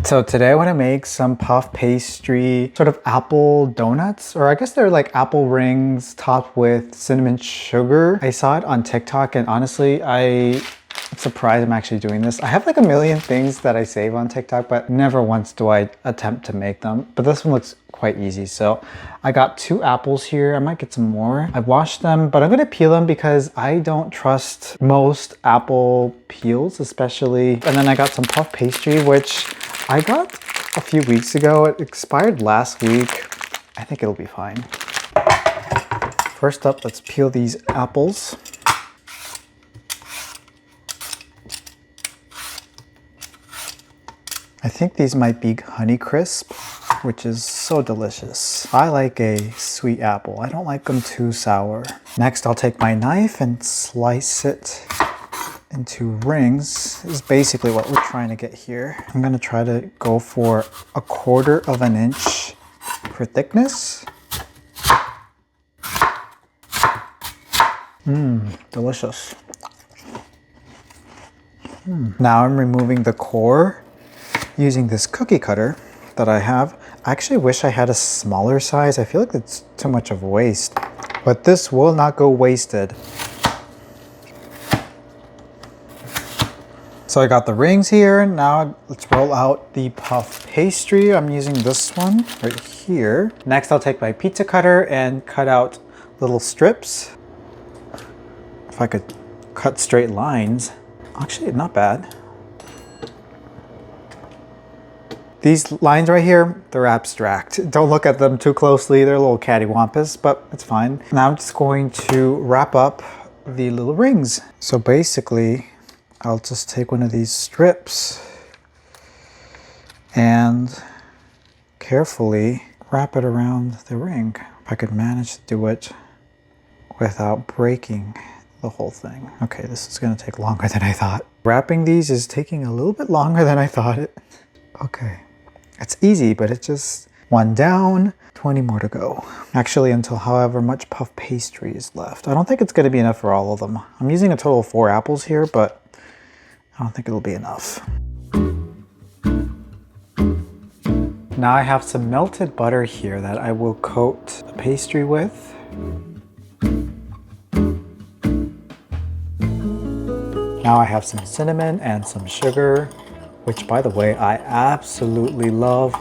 So today I want to make some puff pastry, sort of apple donuts, or I guess they're like apple rings topped with cinnamon sugar. I saw it on TikTok and honestly, I'm surprised I'm actually doing this. I have like a million things that I save on TikTok, but never once do I attempt to make them. But this one looks quite easy. So I got 2 apples here. I might get some more. I washed them, but I'm gonna peel them because I don't trust most apple peels, especially. And then I got some puff pastry, which I got a few weeks ago. It expired last week. I think it'll be fine. First up, let's peel these apples. I think these might be Honey Crisp, which is so delicious. I like a sweet apple. I don't like them too sour. Next, I'll take my knife and slice it into rings. This is basically what we're trying to get here. I'm gonna try to go for 1/4 inch for thickness. Delicious. Now I'm removing the core using this cookie cutter that I have. I actually wish I had a smaller size. I feel like it's too much of a waste, but this will not go wasted. So I got the rings here. Now let's roll out the puff pastry. I'm using this one right here. Next, I'll take my pizza cutter and cut out little strips. If I could cut straight lines. Actually, not bad. These lines right here, they're abstract. Don't look at them too closely. They're a little cattywampus, but it's fine. Now I'm just going to wrap up the little rings. So basically, I'll just take one of these strips and carefully wrap it around the ring. If I could manage to do it without breaking the whole thing. Okay, this is gonna take longer than I thought. Wrapping these is taking a little bit longer than I thought it. Okay, it's easy, but it's just one down, 20 more to go. Actually, until however much puff pastry is left. I don't think it's gonna be enough for all of them. I'm using a total of 4 apples here, but I don't think it'll be enough. Now I have some melted butter here that I will coat the pastry with. Now I have some cinnamon and some sugar, which by the way, I absolutely love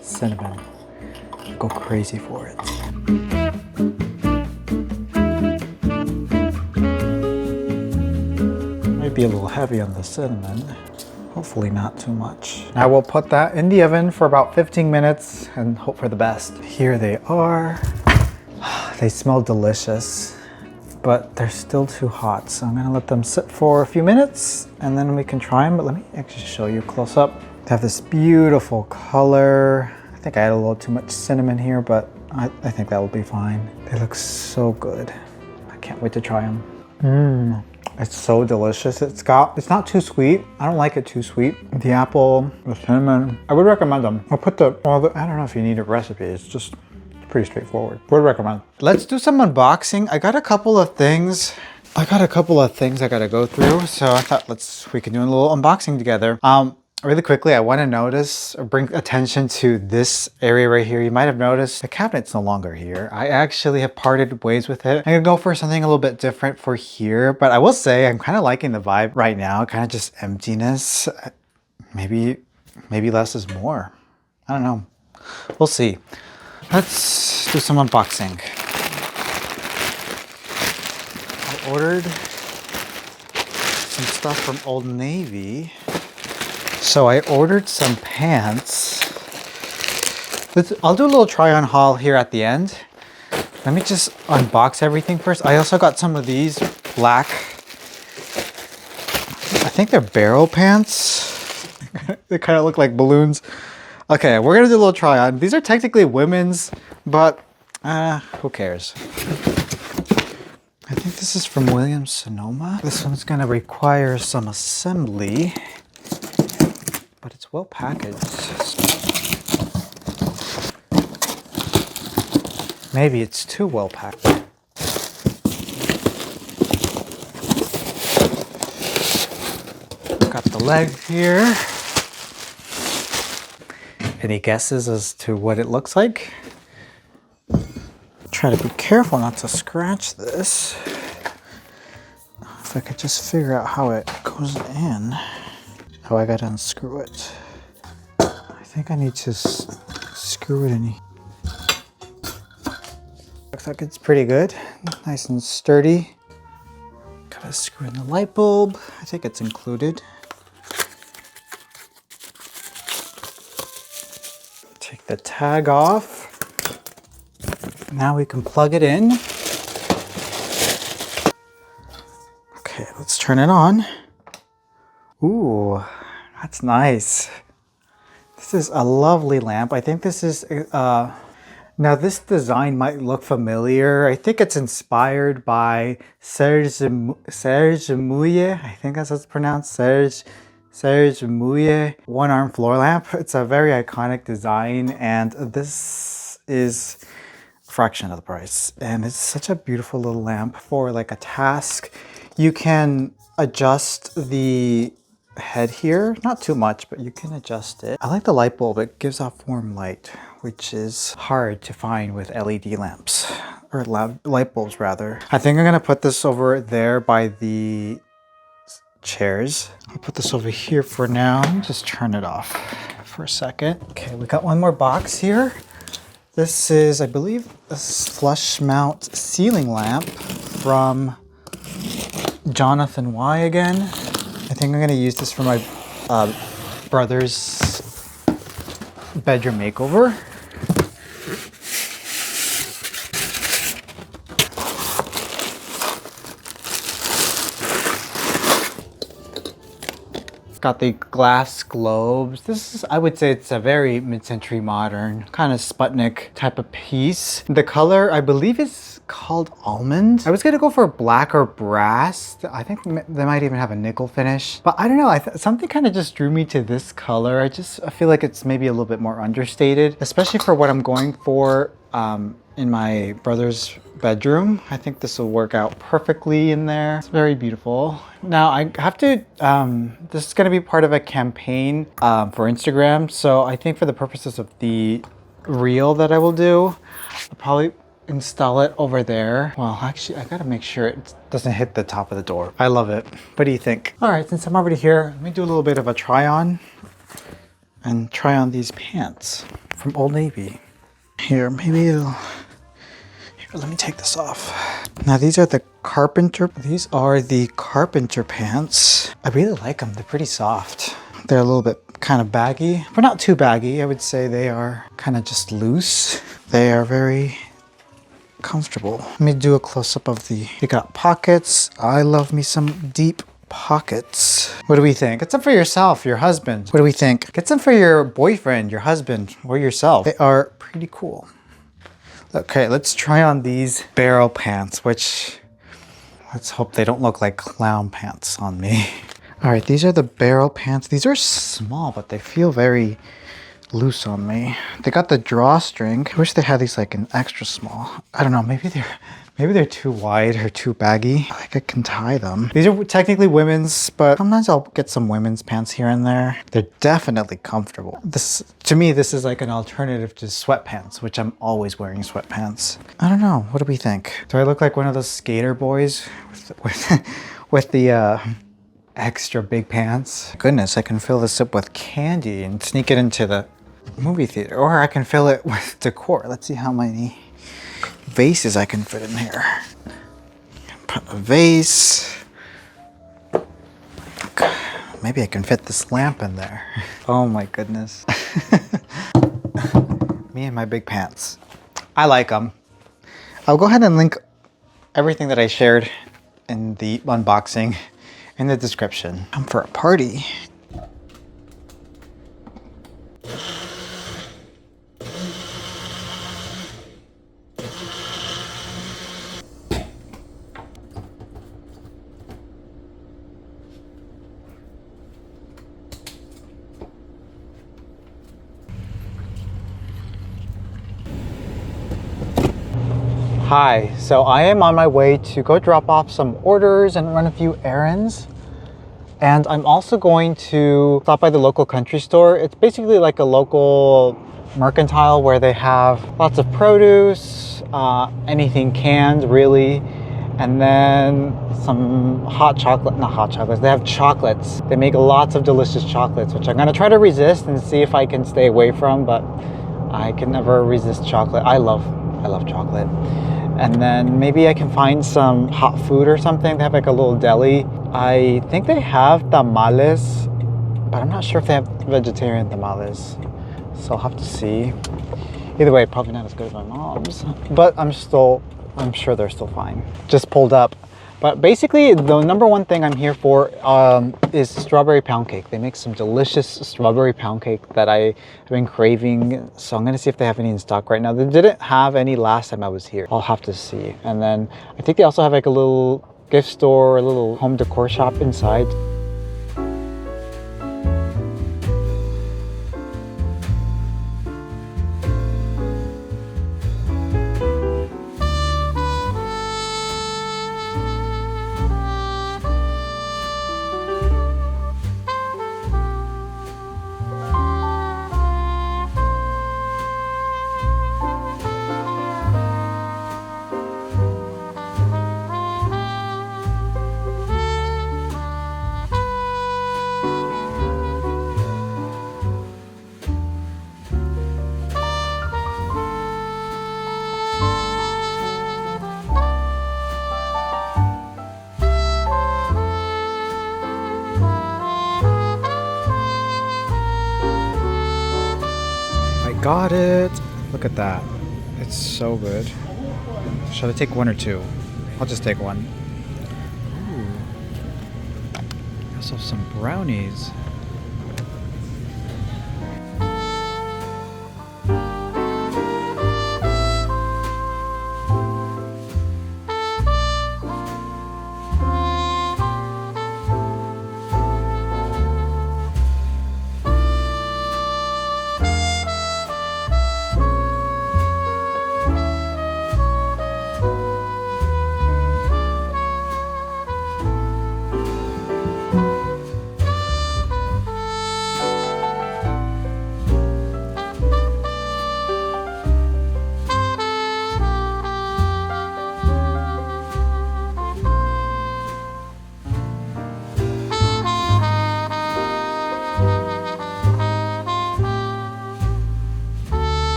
cinnamon. I go crazy for it. Be a little heavy on the cinnamon. Hopefully not too much. I will put that in the oven for about 15 minutes and hope for the best. Here they are. They smell delicious, but they're still too hot. So I'm gonna let them sit for a few minutes and then we can try them. But let me actually show you close up. They have this beautiful color. I think I had a little too much cinnamon here, but I think that will be fine. They look so good. I can't wait to try them. It's so delicious. It's not too sweet. I don't like it too sweet. The apple, the cinnamon, I would recommend them. I'll put I don't know if you need a recipe. It's just pretty straightforward. Would recommend. Let's do some unboxing. I got a couple of things I gotta go through. So I thought we can do a little unboxing together. Really quickly, I want to bring attention to this area right here. You might have noticed the cabinet's no longer here. I actually have parted ways with it. I'm gonna go for something a little bit different for here, but I will say I'm kind of liking the vibe right now, kind of just emptiness. Maybe less is more. I don't know. We'll see. Let's do some unboxing. I ordered some stuff from Old Navy. So I ordered some pants. I'll do a little try on haul here at the end. Let me just unbox everything first. I also got some of these black, I think they're barrel pants. They kind of look like balloons. Okay, we're gonna do a little try on. These are technically women's, but who cares? I think this is from Williams Sonoma. This one's gonna require some assembly, but it's well packaged. Maybe it's too well packed. Got the leg here. Any guesses as to what it looks like? Try to be careful not to scratch this. If I could just figure out how it goes in. Oh, I gotta unscrew it. I think I need to screw it in. Looks like it's pretty good. Nice and sturdy. Gotta screw in the light bulb. I think it's included. Take the tag off. Now we can plug it in. Okay, let's turn it on. Ooh, that's nice. This is a lovely lamp. I think this is, now this design might look familiar. I think it's inspired by Serge Mouillet. I think that's how it's pronounced, Serge Mouillet one-arm floor lamp. It's a very iconic design, and this is a fraction of the price. And it's such a beautiful little lamp for like a task. You can adjust the head here, not too much, but you can adjust it. I like the light bulb. It gives off warm light, which is hard to find with LED lamps, or light bulbs rather. I think I'm gonna put this over there by the chairs. I'll put this over here for now. Let me just turn it off for a second. Okay, we got one more box here. This is, I believe, a flush mount ceiling lamp from Jonathan Y again. I think I'm gonna use this for my brother's bedroom makeover. Got the glass globes. This is, I would say it's a very mid-century modern, kind of Sputnik type of piece. The color, I believe, is called almond. I was gonna go for black or brass. I think they might even have a nickel finish, but I don't know. Something kind of just drew me to this color. I feel like it's maybe a little bit more understated, especially for what I'm going for in my brother's bedroom. I think this will work out perfectly in there. It's very beautiful. Now I have to, this is gonna be part of a campaign for Instagram. So I think for the purposes of the reel that I will do, I'll probably install it over there. Well, actually I gotta make sure it doesn't hit the top of the door. I love it. What do you think? All right, since I'm already here, let me do a little bit of a try on and try on these pants from Old Navy. Here, maybe it'll, let me take this off. Now these are the carpenter pants. I really like them. They're pretty soft. They're a little bit kind of baggy, but not too baggy. I would say they are kind of just loose. They are very comfortable. Let me do a close-up of they got pockets. I love me some deep pockets. What do we think? Get some for yourself, your husband. What do we think? Get some for your boyfriend, your husband, or yourself. They are pretty cool. Okay, let's try on these barrel pants, which let's hope they don't look like clown pants on me. All right, these are the barrel pants. These are small, but they feel very loose on me. They got the drawstring. I wish they had these like an extra small. I don't know, maybe they're too wide or too baggy. Like I can tie them. These are technically women's, but sometimes I'll get some women's pants here and there. They're definitely comfortable. To me, this is like an alternative to sweatpants, which I'm always wearing sweatpants. I don't know, what do we think? Do I look like one of those skater boys with the extra big pants? Goodness, I can fill this up with candy and sneak it into the movie theater, or I can fill it with decor. Let's see how many vases I can fit in here. Put a vase. Maybe I can fit this lamp in there. Oh my goodness. Me and my big pants. I like them. I'll go ahead and link everything that I shared in the unboxing in the description. I'm for a party. Hi, so I am on my way to go drop off some orders and run a few errands. And I'm also going to stop by the local country store. It's basically like a local mercantile where they have lots of produce, anything canned really, and then some hot chocolate, not hot chocolates, they have chocolates. They make lots of delicious chocolates, which I'm gonna try to resist and see if I can stay away from, but I can never resist chocolate. I love chocolate. And then maybe I can find some hot food or something. They have like a little deli. I think they have tamales, but I'm not sure if they have vegetarian tamales. So I'll have to see. Either way, probably not as good as my mom's, but I'm sure they're still fine. Just pulled up. But basically, the number one thing I'm here for is strawberry pound cake. They make some delicious strawberry pound cake that I have been craving. So I'm gonna see if they have any in stock right now. They didn't have any last time I was here. I'll have to see. And then I think they also have like a little gift store, a little home decor shop inside. Got it. Look at that. It's so good. Should I take one or two? I'll just take one. Ooh. I also have some brownies.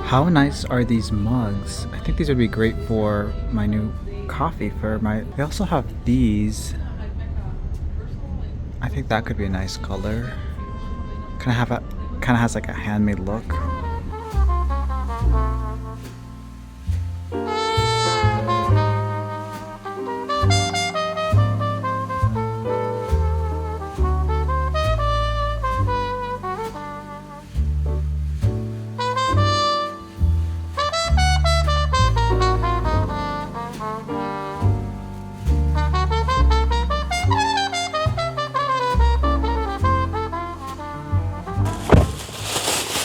How nice are these mugs? I think these would be great for my new coffee. They also have these. I think that could be a nice color. Kind of has like a handmade look.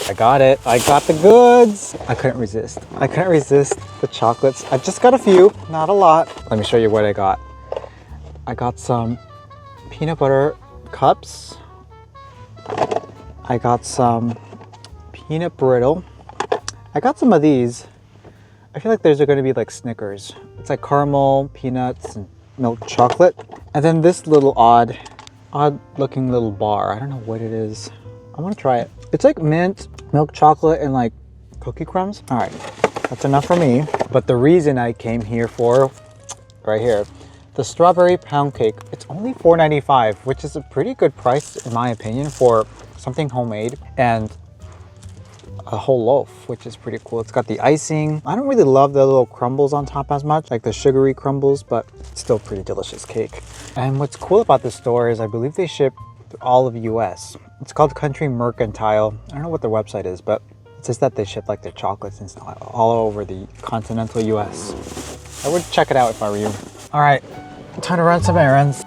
I got it. I got the goods. I couldn't resist. I couldn't resist the chocolates. I just got a few, not a lot. Let me show you what I got. I got some peanut butter cups. I got some peanut brittle. I got some of these. I feel like those are going to be like Snickers. It's like caramel, peanuts, and milk chocolate. And then this little odd looking little bar. I don't know what it is. I want to try it. It's like mint, milk chocolate, and like cookie crumbs. All right, that's enough for me. But the reason I came here for, right here, the strawberry pound cake. It's only $4.95, which is a pretty good price in my opinion for something homemade, and a whole loaf, which is pretty cool. It's got the icing. I don't really love the little crumbles on top as much, like the sugary crumbles, but it's still pretty delicious cake. And what's cool about this store is I believe they ship to all of US. It's called Country Mercantile. I don't know what their website is, but it says that they ship like their chocolates and stuff all over the continental US. I would check it out if I were you. All right, time to run some errands.